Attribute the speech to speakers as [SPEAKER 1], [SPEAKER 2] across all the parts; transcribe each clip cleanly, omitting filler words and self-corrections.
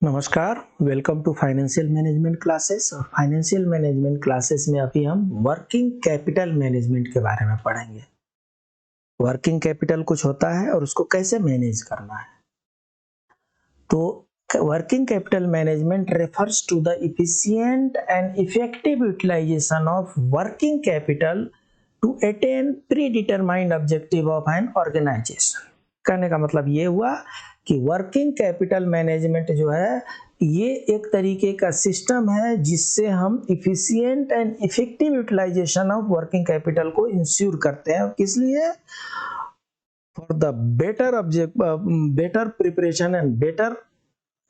[SPEAKER 1] नमस्कार, welcome to financial management classes. और financial management classes में अभी हम वर्किंग कैपिटल मैनेजमेंट के बारे में पढ़ेंगे। वर्किंग कैपिटल कुछ होता है और उसको कैसे मैनेज करना है। तो working capital management refers to the efficient and effective utilisation of working capital to attain predetermined objective of an organisation. कहने का मतलब ये हुआ कि वर्किंग कैपिटल मैनेजमेंट जो है ये एक तरीके का सिस्टम है जिससे हम efficient and effective utilisation of working capital को इंश्योर करते हैं। किस लिए? For the better preparation and better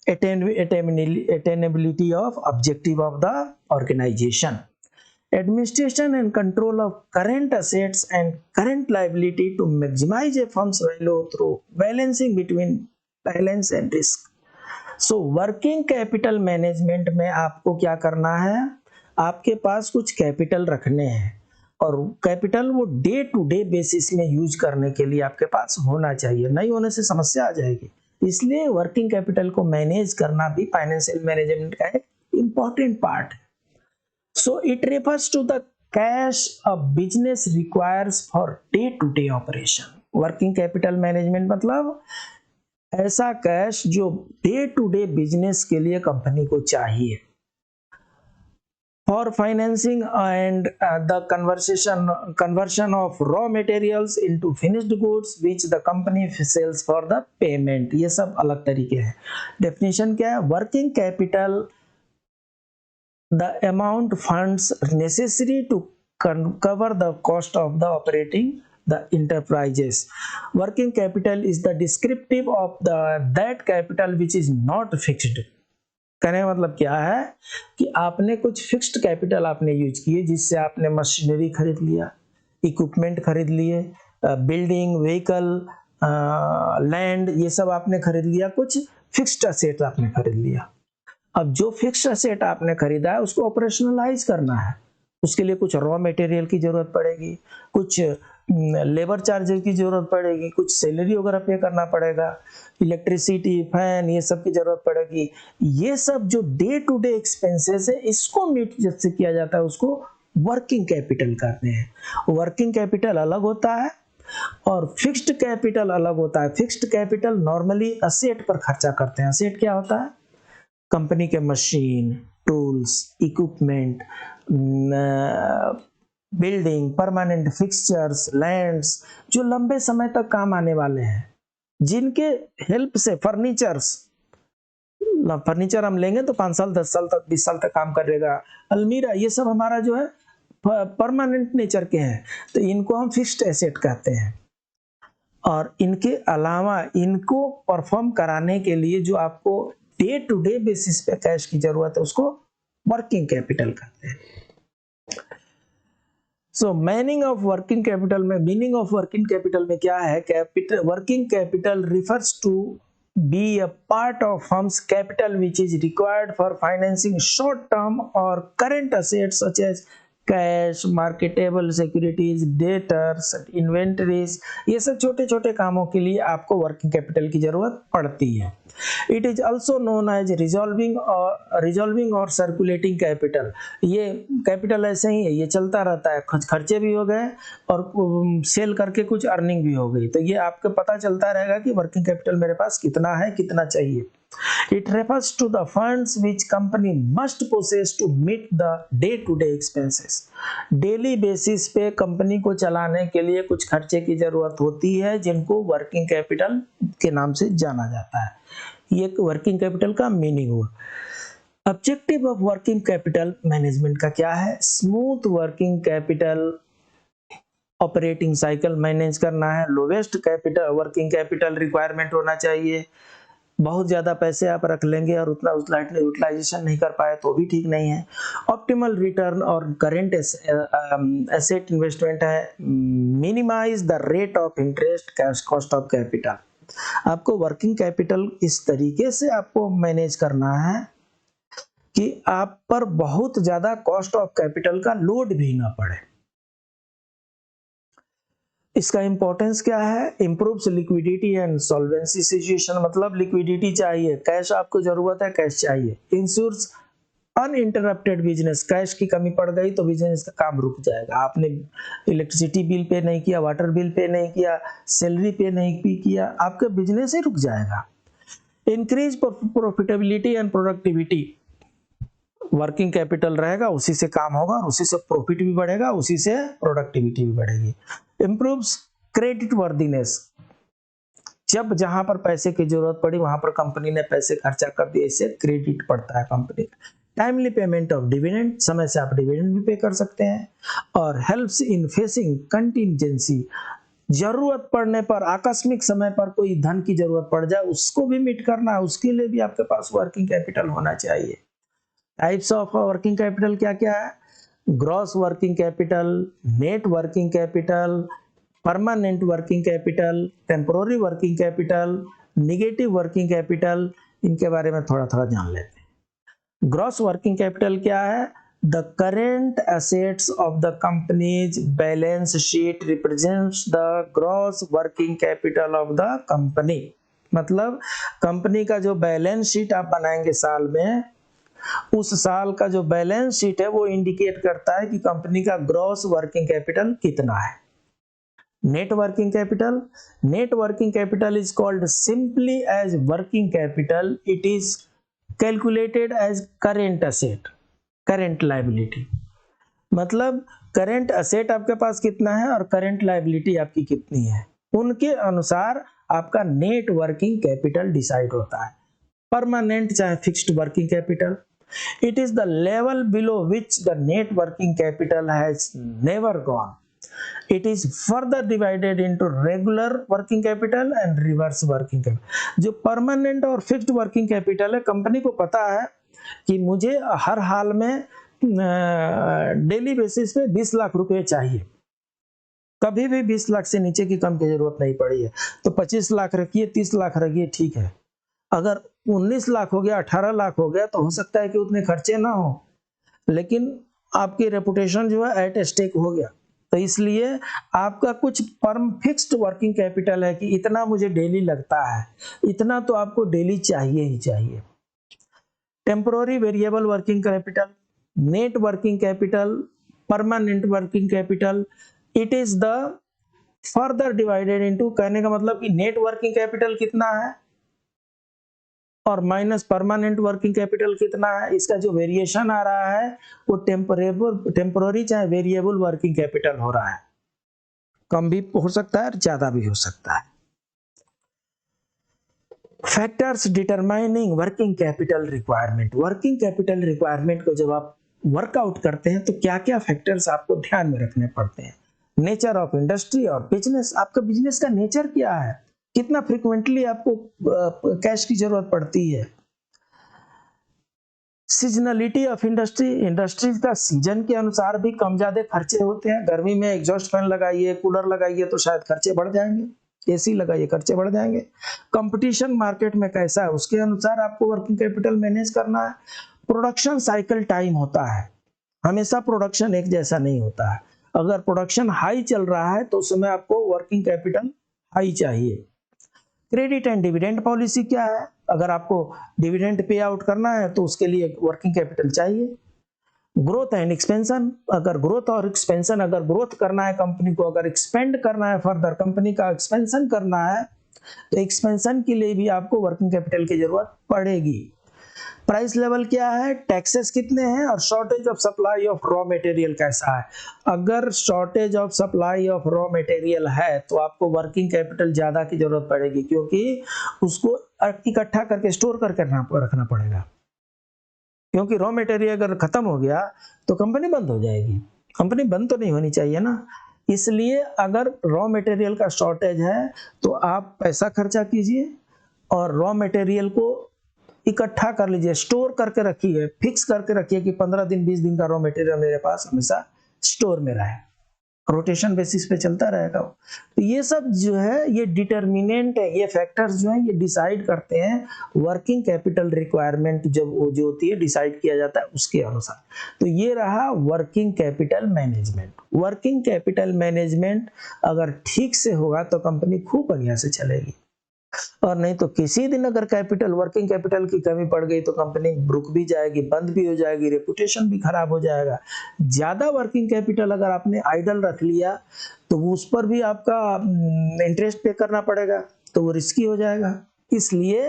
[SPEAKER 1] attainability of objective of the organization. Administration and control of current assets and current liability to maximize a firm's value through balancing between balance and risk. So working capital management में आपको क्या करना है? आपके पास कुछ capital रखने हैं और कैपिटल वो डे टू डे बेसिस में यूज करने के लिए आपके पास होना चाहिए, नहीं होने से समस्या आ जाएगी। इसलिए वर्किंग कैपिटल को मैनेज करना भी फाइनेंशियल मैनेजमेंट का एक इंपॉर्टेंट पार्ट है। So it refers to the cash a business requires for day to day operation. Working capital management मतलब ऐसा कैश जो डे टू डे बिजनेस के लिए कंपनी को चाहिए। For financing and the conversion of raw materials into finished goods which the company sells for the payment, ये सब अलग तरीके हैं। Definition क्या है? Working capital, the amount funds necessary to cover the cost of the operating the enterprises. Working capital is the descriptive of that capital which is not fixed. कहने का मतलब क्या है कि आपने कुछ फिक्स्ड कैपिटल आपने यूज किए, जिससे आपने मशीनरी खरीद लिया, इक्विपमेंट खरीद लिए, बिल्डिंग, व्हीकल, लैंड, ये सब आपने खरीद लिया, कुछ फिक्स्ड असेट आपने खरीद लिया। अब जो फिक्स्ड असेट आपने खरीदा है उसको ऑपरेशनलाइज करना है। उसके लिए कुछ रॉ मटेरियल की जरूरत पड़ेगी, कुछ लेबर चार्जेस की जरूरत पड़ेगी, कुछ सैलरी वगैरह पे करना पड़ेगा, इलेक्ट्रिसिटी, फैन, ये सब की जरूरत पड़ेगी। ये सब जो डे टू डे एक्सपेंसेस है इसको मीट जिससे किया जाता है उसको वर्किंग कैपिटल कहते हैं। वर्किंग कैपिटल अलग होता है और फिक्स्ड कैपिटल अलग होता है। फिक्स्ड कैपिटल नॉर्मली असेट पर खर्चा करते हैं। असेट क्या होता है? कंपनी के machine, tools, equipment, building, permanent fixtures, lands जो लंबे समय तक काम आने वाले हैं, जिनके हेल्प से फर्नीचर हम लेंगे तो 5 साल 10 साल तक 20 साल तक काम करेगा। अलमीरा, ये सब हमारा जो है परमानेंट नेचर के हैं, तो इनको हम फिक्स्ड एसेट कहते हैं। और इनके अलावा इनको परफॉर्म कराने के लिए जो आपको डे टू डे बेसिस पे कैश की जरूरत है उसको वर्किंग कैपिटल कहते हैं। So meaning of working capital में क्या है? Working capital refers to be a part of firm's capital which is required for financing short-term or current assets such as cash, marketable securities, debtors, inventories, ये सब छोटे छोटे कामों के लिए आपको वर्किंग कैपिटल की जरूरत पड़ती है। It is also known as resolving और सर्कुलेटिंग कैपिटल। ये कैपिटल ऐसे ही है, ये चलता रहता है, खर्चे भी हो गए और सेल करके कुछ अर्निंग भी हो गई, तो ये आपको पता चलता रहेगा कि वर्किंग कैपिटल मेरे पास कितना है, कितना चाहिए। It refers to the funds which company must possess to meet the day-to-day expenses. Daily basis पे कंपनी को चलाने के लिए कुछ खर्चे की जरूरत होती है जिनको वर्किंग कैपिटल के नाम से जाना जाता है। ये वर्किंग कैपिटल का मीनिंग हुआ। Objective of working capital management का क्या है? Smooth working capital operating cycle manage करना है। Lowest capital working capital requirement होना चाहिए। बहुत ज्यादा पैसे आप रख लेंगे और उतना यूटिलाइजेशन नहीं कर पाए तो भी ठीक नहीं है। ऑप्टिमल रिटर्न और करेंट एसेट इन्वेस्टमेंट है। Minimise the rate of interest, cash cost of capital. आपको वर्किंग कैपिटल इस तरीके से आपको मैनेज करना है कि आप पर बहुत ज्यादा कॉस्ट ऑफ कैपिटल का लोड भी ना पड़े। इसका इंपॉर्टेंस क्या है? Improves liquidity and solvency situation, मतलब लिक्विडिटी चाहिए, कैश आपको जरूरत है, कैश चाहिए। इंश्योर्स अनइंटरप्टेड बिजनेस, कैश की कमी पड़ गई तो बिजनेस का काम रुक जाएगा। आपने इलेक्ट्रिसिटी बिल पे नहीं किया, वाटर बिल पे नहीं किया, सैलरी पे नहीं किया, आपका बिजनेस ही रुक जाएगा। Increase profitability and productivity, working capital रहेगा, उसी से काम होगा और उसी से प्रॉफिट भी बढ़ेगा, उसी से प्रोडक्टिविटी भी बढ़ेगी। इम्प्रूव्स क्रेडिट वर्दीनेस, जब जहां पर पैसे की जरूरत पड़ी वहां पर कंपनी ने पैसे खर्चा कर दिए, इससे क्रेडिट पड़ता है कंपनी का। टाइमली पेमेंट ऑफ डिविडेंड, समय से आप डिविडेंड भी पे कर सकते हैं। और हेल्प्स इन फेसिंग कंटिजेंसी, जरूरत पड़ने पर, आकस्मिक समय पर कोई धन की जरूरत पड़ जाए उसको भी मीट करना है, उसके लिए भी आपके पास वर्किंग कैपिटल होना चाहिए। टाइप्स ऑफ वर्किंग कैपिटल क्या क्या है? Gross working capital, net working capital, permanent working capital, temporary working capital, negative working capital, इनके बारे में थोड़ा थोड़ा जान लेते हैं। ग्रॉस वर्किंग कैपिटल क्या है? The current assets of the companies balance sheet represents the gross working capital of the company, मतलब कंपनी का जो बैलेंस शीट आप बनाएंगे साल में, उस साल का जो बैलेंस शीट है वो इंडिकेट करता है कि कंपनी का ग्रॉस वर्किंग कैपिटल कितना है। Net working capital, net working capital is called simply as working capital, it is calculated as current asset, current liability, मतलब करेंट एसेट आपके पास कितना है और करेंट लायबिलिटी आपकी कितनी है, उनके अनुसार आपका नेट वर्किंग कैपिटल डिसाइड होता है। परमानेंट चाहे fixed working capital, it is the level below which the net working capital has never gone. It is further divided into regular working capital and reverse working capital. जो permanent और fixed working capital है, company को पता है कि मुझे हर हाल में daily basis पे 20 लाख रुपए चाहिए, कभी भी 20 लाख से नीचे की कम की जरूरत नहीं पड़ी है, तो 25 लाख रखिए, 30 लाख रखिए, ठीक है। अगर 19 लाख हो गया, 18 लाख हो गया, तो हो सकता है कि उतने खर्चे ना हो, लेकिन आपकी रेपुटेशन जो है एट स्टेक हो गया, तो इसलिए आपका कुछ फिक्स्ड वर्किंग कैपिटल है कि इतना मुझे डेली लगता है, इतना तो आपको डेली चाहिए ही चाहिए। Temporary variable working capital, net working capital, permanent working capital, it is the further divided into, कहने का मतलब कि नेट वर्किंग कैपिटल कितना है और माइनस परमानेंट वर्किंग कैपिटल कितना है, इसका जो वेरिएशन आ रहा है वो टेम्पोररी चाहे वेरिएबल वर्किंग कैपिटल हो रहा है, कम भी हो सकता है और ज्यादा भी हो सकता है। Factors determining working capital requirement, working capital requirement को जब आप वर्कआउट करते हैं तो क्या क्या फैक्टर्स आपको ध्यान में रखने पड़ते हैं। नेचर ऑफ इंडस्ट्री और बिजनेस, आपका बिजनेस का नेचर क्या है, कितना फ्रीक्वेंटली आपको कैश की जरूरत पड़ती है। सीजनलिटी ऑफ इंडस्ट्री, इंडस्ट्रीज का सीजन के अनुसार भी कम ज्यादा खर्चे होते हैं। गर्मी में एग्जॉस्ट फैन लगाइए, कूलर लगाइए तो शायद खर्चे बढ़ जाएंगे, एसी लगाइए खर्चे बढ़ जाएंगे। कंपटीशन मार्केट में कैसा है उसके अनुसार आपको वर्किंग कैपिटल मैनेज करना है। प्रोडक्शन साइकिल टाइम होता है, हमेशा प्रोडक्शन एक जैसा नहीं होता है। अगर प्रोडक्शन हाई चल रहा है तो उस समय आपको वर्किंग कैपिटल हाई चाहिए। क्रेडिट एंड डिविडेंड पॉलिसी क्या है, अगर आपको डिविडेंड पे आउट करना है तो उसके लिए वर्किंग कैपिटल चाहिए। ग्रोथ एंड एक्सपेंशन, अगर ग्रोथ और एक्सपेंशन, अगर ग्रोथ करना है कंपनी को, अगर एक्सपेंड करना है, फर्दर कंपनी का एक्सपेंशन करना है, तो एक्सपेंशन के लिए भी आपको वर्किंग कैपिटल की जरूरत पड़ेगी। प्राइस लेवल क्या है, टैक्सेस कितने हैं, और shortage of supply of raw material कैसा है। अगर shortage of supply of raw material है तो आपको वर्किंग कैपिटल ज्यादा की जरूरत पड़ेगी, क्योंकि उसको इकट्ठा करके स्टोर करके रखना पड़ेगा, क्योंकि रॉ मटेरियल अगर खत्म हो गया तो कंपनी बंद हो जाएगी। कंपनी बंद तो नहीं होनी चाहिए ना, इसलिए अगर रॉ मटेरियल का शॉर्टेज है तो आप पैसा खर्चा कीजिए और रॉ मटेरियल को इकट्ठा कर लीजिए, स्टोर करके रखिए, फिक्स करके रखिए कि 15 दिन 20 दिन का रॉ मटेरियल मेरे पास हमेशा स्टोर में रहे। रोटेशन बेसिस पे चलता रहेगा वो। तो ये सब जो है ये डिटर्मिनेंट है, ये फैक्टर्स जो है ये डिसाइड करते हैं वर्किंग कैपिटल रिक्वायरमेंट, जब वो जो होती है डिसाइड किया जाता है उसके अनुसार। तो ये रहा working capital management. Working capital management अगर ठीक से होगा तो कंपनी खूब बढ़िया से चलेगी, और नहीं तो किसी दिन अगर वर्किंग कैपिटल की कमी पड़ गई तो कंपनी रुक भी जाएगी, बंद भी हो जाएगी, रेपुटेशन भी खराब हो जाएगा। ज्यादा वर्किंग कैपिटल अगर आपने आइडल रख लिया तो उस पर भी आपका इंटरेस्ट पे करना पड़ेगा, तो वो रिस्की हो जाएगा। इसलिए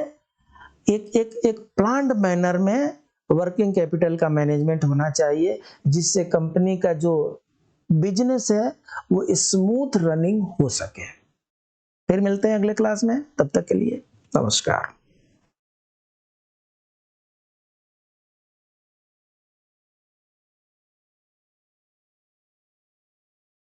[SPEAKER 1] एक एक एक प्लान्ड मैनर में वर्किंग कैपिटल का मैनेजमेंट होना चाहिए, जिससे कंपनी का जो बिजनेस है वो स्मूथ रनिंग हो सके। फिर मिलते हैं अगले क्लास में, तब तक के लिए नमस्कार।